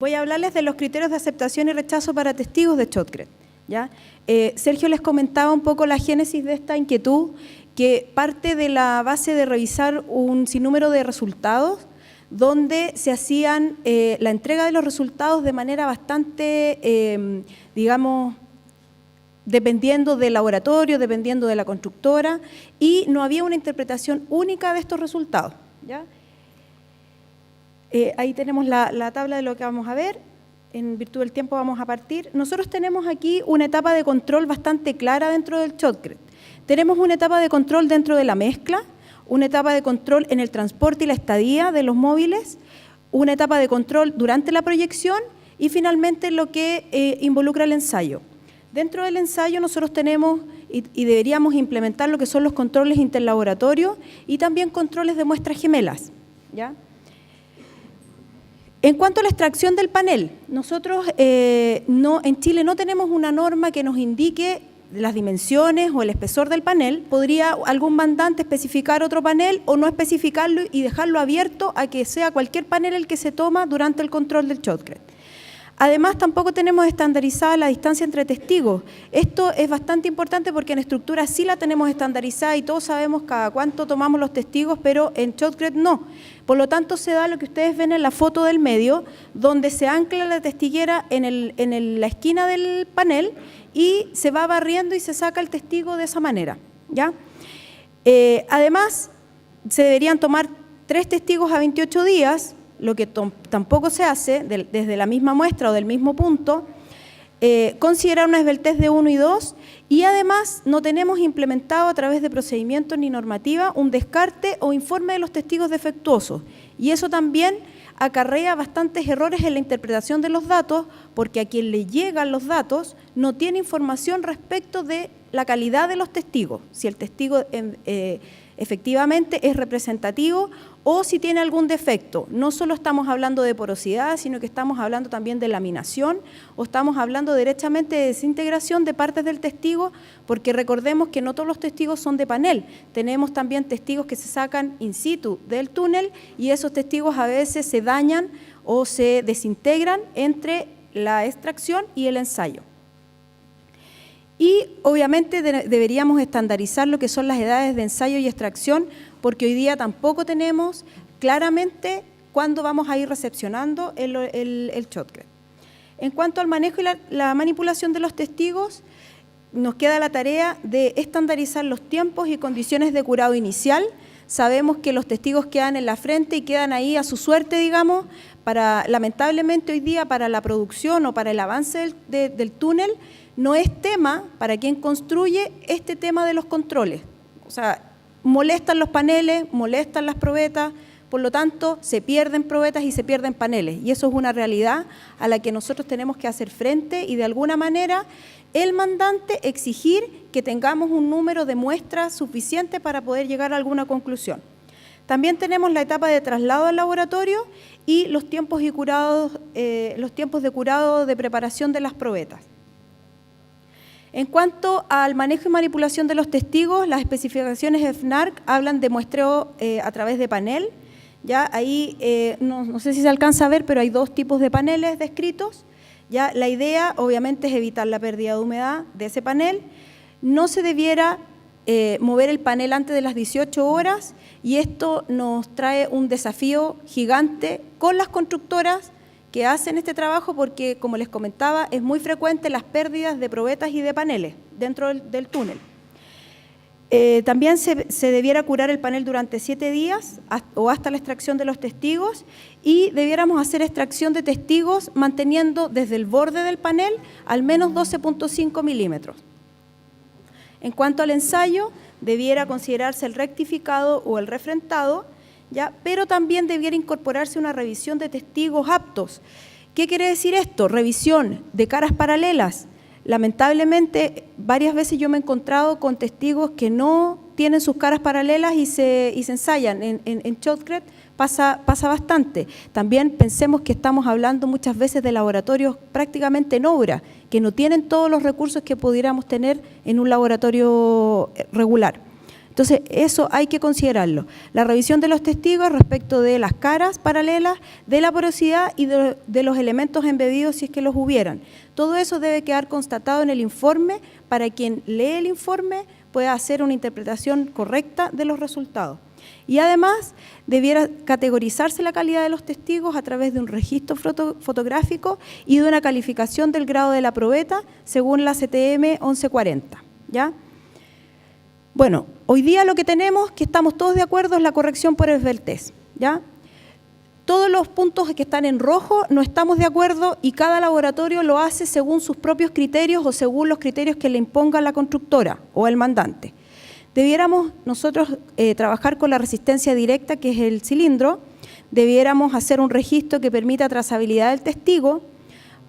Voy a hablarles de los criterios de aceptación y rechazo para testigos de Shotcrete, ¿ya? Sergio les comentaba un poco la génesis de esta inquietud, que parte de la base de revisar un sinnúmero de resultados, donde se hacían la entrega de los resultados de manera bastante, digamos, dependiendo del laboratorio, dependiendo de la constructora, y no había una interpretación única de estos resultados, ¿ya? Ahí tenemos la tabla de lo que vamos a ver. En virtud del tiempo vamos a partir. Nosotros tenemos aquí una etapa de control bastante clara dentro del Shotcrete. Tenemos una etapa de control dentro de la mezcla, una etapa de control en el transporte y la estadía de los móviles, una etapa de control durante la proyección y finalmente lo que involucra el ensayo. Dentro del ensayo nosotros tenemos y deberíamos implementar lo que son los controles interlaboratorios y también controles de muestras gemelas, ¿ya? En cuanto a la extracción del panel, nosotros en Chile no tenemos una norma que nos indique las dimensiones o el espesor del panel. Podría algún mandante especificar otro panel o no especificarlo y dejarlo abierto a que sea cualquier panel el que se toma durante el control del Shotcrete. Además, tampoco tenemos estandarizada la distancia entre testigos. Esto es bastante importante porque en estructura sí la tenemos estandarizada y todos sabemos cada cuánto tomamos los testigos, pero en Shotcrete no. Por lo tanto, se da lo que ustedes ven en la foto del medio, donde se ancla la testiguera en la esquina del panel y se va barriendo y se saca el testigo de esa manera, ¿ya? Además, se deberían tomar 3 testigos a 28 días, lo que tampoco se hace desde la misma muestra o del mismo punto, considerar una esbeltez de 1 y 2 y además no tenemos implementado a través de procedimientos ni normativa un descarte o informe de los testigos defectuosos y eso también acarrea bastantes errores en la interpretación de los datos porque a quien le llegan los datos no tiene información respecto de la calidad de los testigos, si el testigo efectivamente es representativo o si tiene algún defecto. No solo estamos hablando de porosidad, sino que estamos hablando también de laminación o estamos hablando derechamente de desintegración de partes del testigo, porque recordemos que no todos los testigos son de panel. Tenemos también testigos que se sacan in situ del túnel y esos testigos a veces se dañan o se desintegran entre la extracción y el ensayo. Y obviamente deberíamos estandarizar lo que son las edades de ensayo y extracción, porque hoy día tampoco tenemos claramente cuándo vamos a ir recepcionando el Shotcrete. En cuanto al manejo y la manipulación de los testigos, nos queda la tarea de estandarizar los tiempos y condiciones de curado inicial. Sabemos que los testigos quedan en la frente y quedan ahí a su suerte, digamos, lamentablemente hoy día para la producción o para el avance del túnel, no es tema para quien construye este tema de los controles. O sea, molestan los paneles, molestan las probetas, por lo tanto se pierden probetas y se pierden paneles. Y eso es una realidad a la que nosotros tenemos que hacer frente y de alguna manera el mandante exigir que tengamos un número de muestras suficiente para poder llegar a alguna conclusión. También tenemos la etapa de traslado al laboratorio y los tiempos de curado de preparación de las probetas. En cuanto al manejo y manipulación de los testigos, las especificaciones de FNARC hablan de muestreo a través de panel. Ya ahí, no sé si se alcanza a ver, pero hay 2 tipos de paneles descritos. Ya la idea, obviamente, es evitar la pérdida de humedad de ese panel. No se debiera mover el panel antes de las 18 horas y esto nos trae un desafío gigante con las constructoras que hacen este trabajo porque, como les comentaba, es muy frecuente las pérdidas de probetas y de paneles dentro del túnel. También se debiera curar el panel durante 7 días o hasta la extracción de los testigos y debiéramos hacer extracción de testigos manteniendo desde el borde del panel al menos 12.5 milímetros. En cuanto al ensayo, debiera considerarse el rectificado o el refrentado, ¿ya? Pero también debiera incorporarse una revisión de testigos aptos. ¿Qué quiere decir esto? Revisión de caras paralelas. Lamentablemente, varias veces yo me he encontrado con testigos que no tienen sus caras paralelas y se ensayan. En Shotcrete pasa bastante. También pensemos que estamos hablando muchas veces de laboratorios prácticamente en obra, que no tienen todos los recursos que pudiéramos tener en un laboratorio regular. Entonces, eso hay que considerarlo. La revisión de los testigos respecto de las caras paralelas, de la porosidad y de los elementos embebidos si es que los hubieran. Todo eso debe quedar constatado en el informe para quien lee el informe pueda hacer una interpretación correcta de los resultados. Y además, debiera categorizarse la calidad de los testigos a través de un registro fotográfico y de una calificación del grado de la probeta según la CTM 1140, ¿ya? Bueno, hoy día lo que tenemos, que estamos todos de acuerdo, es la corrección por esbeltez, ¿ya? Todos los puntos que están en rojo no estamos de acuerdo y cada laboratorio lo hace según sus propios criterios o según los criterios que le imponga la constructora o el mandante. Debiéramos nosotros trabajar con la resistencia directa, que es el cilindro, debiéramos hacer un registro que permita trazabilidad del testigo,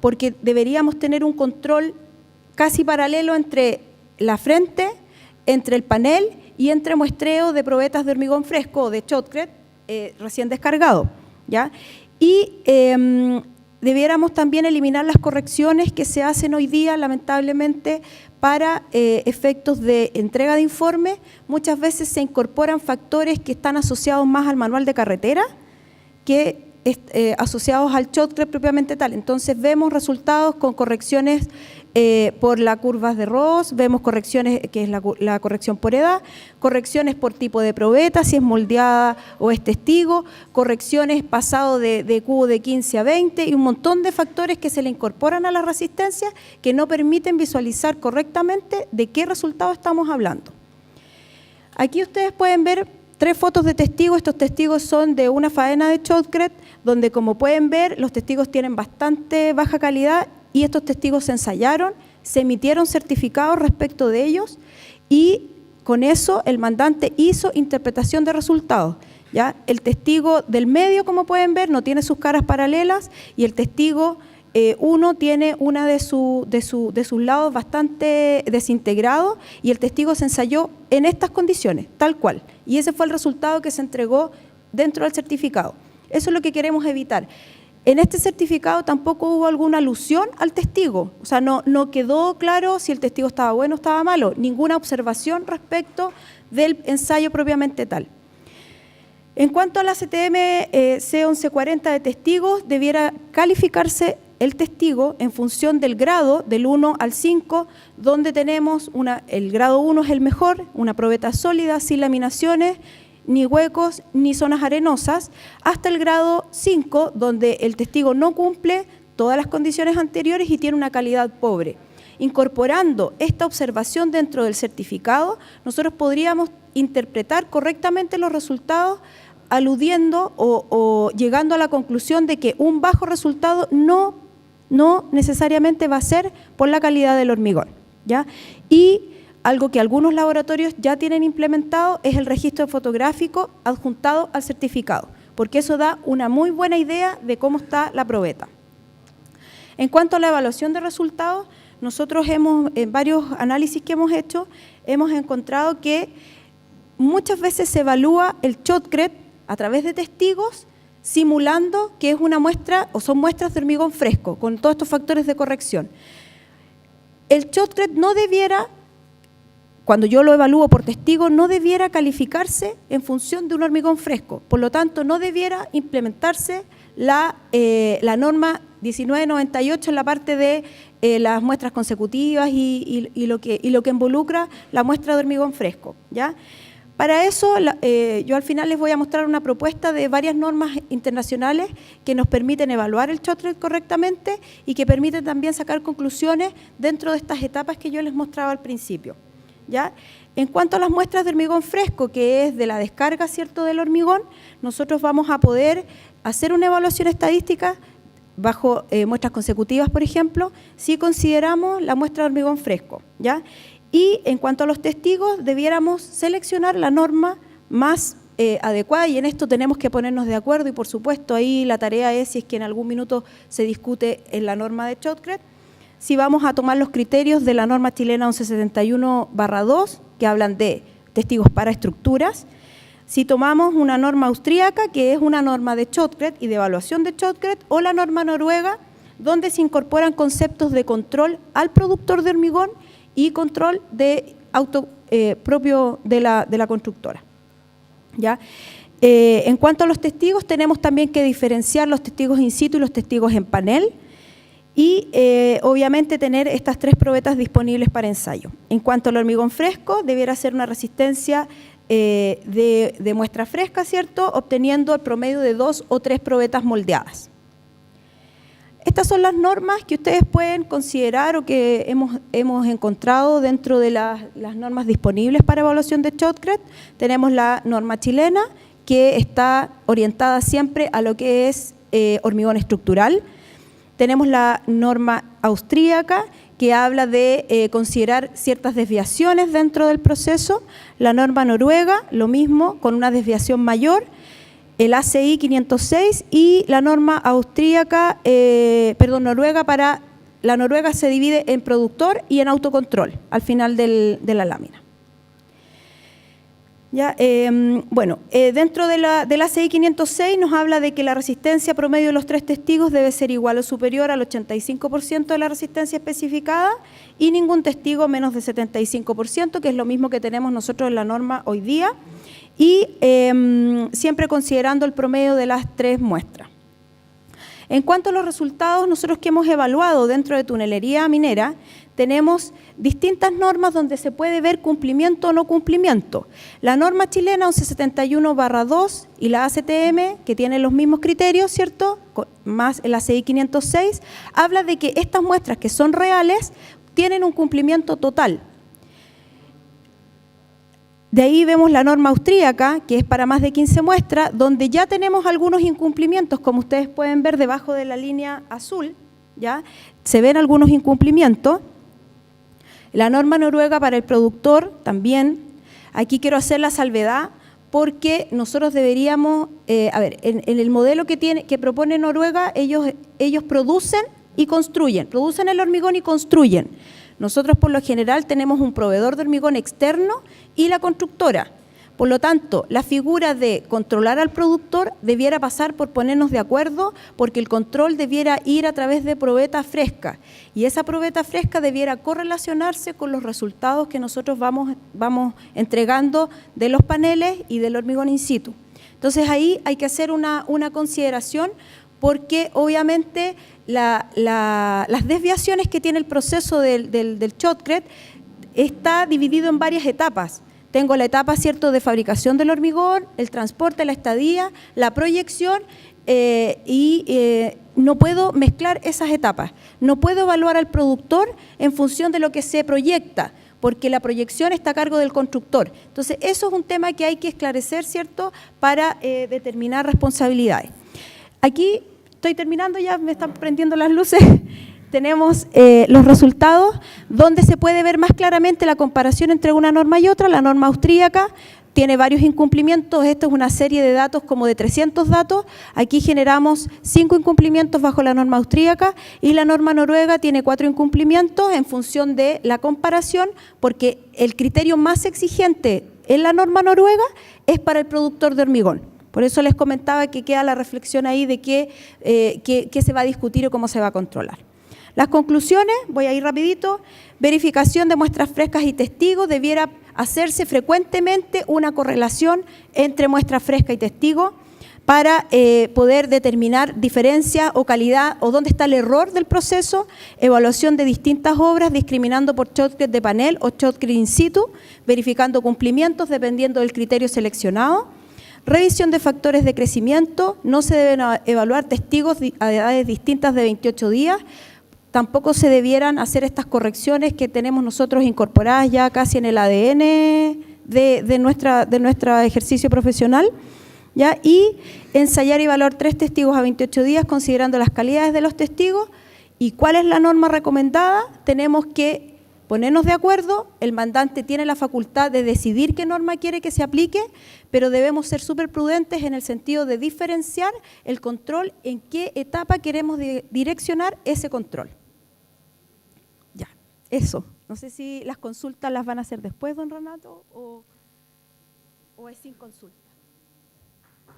porque deberíamos tener un control casi paralelo entre la frente, entre el panel y entre muestreo de probetas de hormigón fresco o de shotcrete recién descargado, ¿ya? Y debiéramos también eliminar las correcciones que se hacen hoy día, lamentablemente, para efectos de entrega de informe. Muchas veces se incorporan factores que están asociados más al manual de carretera que asociados al shotcrete propiamente tal. Entonces vemos resultados con correcciones por las curvas de Ross, vemos correcciones que es la corrección por edad, correcciones por tipo de probeta, si es moldeada o es testigo, correcciones pasado de cubo de 15 a 20 y un montón de factores que se le incorporan a la resistencia que no permiten visualizar correctamente de qué resultado estamos hablando. Aquí ustedes pueden ver 3 fotos de testigos. Estos testigos son de una faena de shotcrete, donde como pueden ver los testigos tienen bastante baja calidad y estos testigos se ensayaron, se emitieron certificados respecto de ellos y con eso el mandante hizo interpretación de resultados, ¿ya? El testigo del medio, como pueden ver, no tiene sus caras paralelas y el testigo 1 tiene una de sus lados bastante desintegrado y el testigo se ensayó en estas condiciones, tal cual. Y ese fue el resultado que se entregó dentro del certificado. Eso es lo que queremos evitar. En este certificado tampoco hubo alguna alusión al testigo, o sea, no quedó claro si el testigo estaba bueno o estaba malo, ninguna observación respecto del ensayo propiamente tal. En cuanto a la CTM C1140 de testigos, debiera calificarse el testigo en función del grado del 1 al 5, donde tenemos el grado 1 es el mejor, una probeta sólida, sin laminaciones, ni huecos, ni zonas arenosas, hasta el grado 5, donde el testigo no cumple todas las condiciones anteriores y tiene una calidad pobre. Incorporando esta observación dentro del certificado, nosotros podríamos interpretar correctamente los resultados aludiendo o llegando a la conclusión de que un bajo resultado no necesariamente va a ser por la calidad del hormigón, ¿ya? Y algo que algunos laboratorios ya tienen implementado es el registro fotográfico adjuntado al certificado, porque eso da una muy buena idea de cómo está la probeta. En cuanto a la evaluación de resultados, nosotros en varios análisis que hemos hecho, hemos encontrado que muchas veces se evalúa el shotcrete a través de testigos, simulando que es una muestra o son muestras de hormigón fresco, con todos estos factores de corrección. El shotcrete no debiera, cuando yo lo evalúo por testigo, no debiera calificarse en función de un hormigón fresco. Por lo tanto, no debiera implementarse la norma 1998 en la parte de las muestras consecutivas y lo que involucra la muestra de hormigón fresco, ¿ya? Para eso, yo al final les voy a mostrar una propuesta de varias normas internacionales que nos permiten evaluar el shotcrete correctamente y que permiten también sacar conclusiones dentro de estas etapas que yo les mostraba al principio, ¿ya? En cuanto a las muestras de hormigón fresco, que es de la descarga, ¿cierto?, del hormigón, nosotros vamos a poder hacer una evaluación estadística bajo muestras consecutivas, por ejemplo, si consideramos la muestra de hormigón fresco, ¿ya? Y en cuanto a los testigos, debiéramos seleccionar la norma más adecuada y en esto tenemos que ponernos de acuerdo y por supuesto ahí la tarea es, si es que en algún minuto se discute en la norma de shotcrete, si vamos a tomar los criterios de la norma chilena 1171/2 que hablan de testigos para estructuras, si tomamos una norma austríaca que es una norma de shotcrete y de evaluación de shotcrete o la norma noruega donde se incorporan conceptos de control al productor de hormigón y control de propio de la constructora. ¿Ya? En cuanto a los testigos, tenemos también que diferenciar los testigos in situ y los testigos en panel y obviamente tener estas 3 probetas disponibles para ensayo. En cuanto al hormigón fresco, debiera ser una resistencia de muestra fresca, ¿cierto?, obteniendo el promedio de 2 o 3 probetas moldeadas. Estas son las normas que ustedes pueden considerar o que hemos encontrado dentro de las normas disponibles para evaluación de Shotcrete. Tenemos la norma chilena, que está orientada siempre a lo que es hormigón estructural. Tenemos la norma austríaca, que habla de considerar ciertas desviaciones dentro del proceso. La norma noruega, lo mismo, con una desviación mayor. El ACI 506 y la norma austríaca, noruega, la noruega se divide en productor y en autocontrol al final de la lámina. Ya, dentro de la ACI 506 nos habla de que la resistencia promedio de los 3 testigos debe ser igual o superior al 85% de la resistencia especificada y ningún testigo menos de 75%, que es lo mismo que tenemos nosotros en la norma hoy día, y siempre considerando el promedio de las 3 muestras. En cuanto a los resultados, nosotros que hemos evaluado dentro de tunelería minera, tenemos distintas normas donde se puede ver cumplimiento o no cumplimiento. La norma chilena 1171/2 y la ACTM, que tienen los mismos criterios, ¿cierto?, más el ACI 506, habla de que estas muestras que son reales tienen un cumplimiento total. De ahí vemos la norma austríaca, que es para más de 15 muestras, donde ya tenemos algunos incumplimientos, como ustedes pueden ver debajo de la línea azul, ¿ya? Se ven algunos incumplimientos. La norma noruega para el productor también. Aquí quiero hacer la salvedad porque nosotros deberíamos, en el modelo que propone Noruega, ellos producen y construyen, producen el hormigón y construyen. Nosotros por lo general tenemos un proveedor de hormigón externo y la constructora. Por lo tanto, la figura de controlar al productor debiera pasar por ponernos de acuerdo, porque el control debiera ir a través de probeta fresca y esa probeta fresca debiera correlacionarse con los resultados que nosotros vamos entregando de los paneles y del hormigón in situ. Entonces ahí hay que hacer una consideración, porque obviamente las desviaciones que tiene el proceso del Shotcrete está dividido en varias etapas. Tengo la etapa, ¿cierto?, de fabricación del hormigón, el transporte, la estadía, la proyección no puedo mezclar esas etapas. No puedo evaluar al productor en función de lo que se proyecta, porque la proyección está a cargo del constructor. Entonces, eso es un tema que hay que esclarecer, ¿cierto?, para determinar responsabilidades. Aquí estoy terminando, ya me están prendiendo las luces. Tenemos los resultados donde se puede ver más claramente la comparación entre una norma y otra. La norma austríaca tiene varios incumplimientos. Esta es una serie de datos como de 300 datos. Aquí generamos 5 incumplimientos bajo la norma austríaca y la norma noruega tiene 4 incumplimientos en función de la comparación, porque el criterio más exigente en la norma noruega es para el productor de hormigón. Por eso les comentaba que queda la reflexión ahí de qué se va a discutir o cómo se va a controlar. Las conclusiones, voy a ir rapidito. Verificación de muestras frescas y testigos. Debiera hacerse frecuentemente una correlación entre muestra fresca y testigo para poder determinar diferencia o calidad o dónde está el error del proceso. Evaluación de distintas obras discriminando por Shotcrete de panel o Shotcrete in situ, verificando cumplimientos dependiendo del criterio seleccionado. Revisión de factores de crecimiento. No se deben evaluar testigos a edades distintas de 28 días. Tampoco se debieran hacer estas correcciones que tenemos nosotros incorporadas ya casi en el ADN de nuestro ejercicio profesional, ¿ya? Y ensayar y evaluar 3 testigos a 28 días considerando las calidades de los testigos. ¿Y cuál es la norma recomendada? Tenemos que ponernos de acuerdo. El mandante tiene la facultad de decidir qué norma quiere que se aplique, pero debemos ser súper prudentes en el sentido de diferenciar el control, en qué etapa queremos direccionar ese control. Eso. No sé si las consultas las van a hacer después, don Renato, o es sin consulta.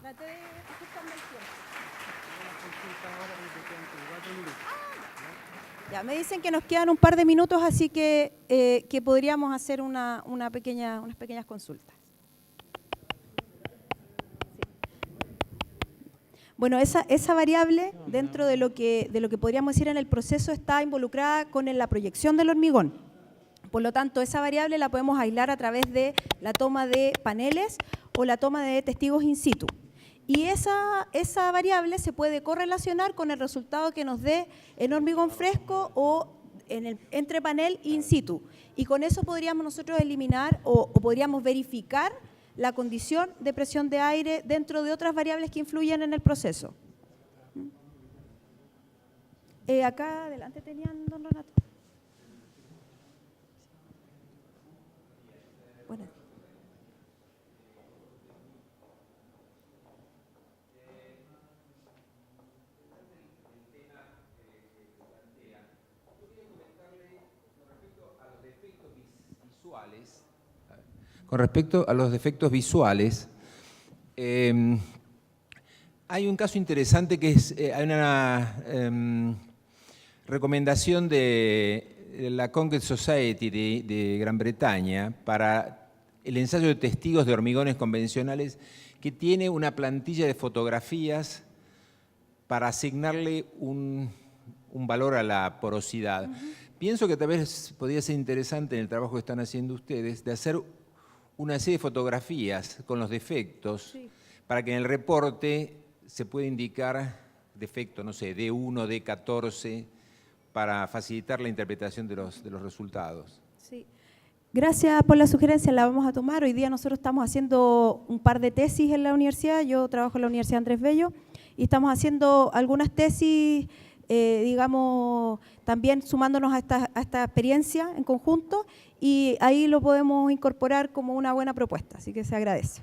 Trate de ajustarme el tiempo. Ya, me dicen que nos quedan un par de minutos, así que podríamos hacer unas pequeñas consultas. Bueno, esa variable, dentro de lo que podríamos decir en el proceso, está involucrada con la proyección del hormigón. Por lo tanto, esa variable la podemos aislar a través de la toma de paneles o la toma de testigos in situ. Y esa variable se puede correlacionar con el resultado que nos dé en hormigón fresco o entre panel in situ. Y con eso podríamos nosotros eliminar o podríamos verificar la condición de presión de aire dentro de otras variables que influyen en el proceso. Acá adelante tenían, don Renato. Bueno. Con respecto a los defectos visuales, hay un caso interesante que es, hay una recomendación de la Concrete Society de Gran Bretaña para el ensayo de testigos de hormigones convencionales, que tiene una plantilla de fotografías para asignarle un valor a la porosidad. Pienso que tal vez podría ser interesante en el trabajo que están haciendo ustedes de hacer una serie de fotografías con los defectos, sí, para que en el reporte se pueda indicar defecto, no sé, D1, D14, para facilitar la interpretación de los resultados. Sí. Gracias por la sugerencia, la vamos a tomar. Hoy día nosotros estamos haciendo un par de tesis en la universidad, yo trabajo en la Universidad Andrés Bello, y estamos haciendo algunas tesis, digamos, también sumándonos a esta experiencia en conjunto, y ahí lo podemos incorporar como una buena propuesta, así que se agradece.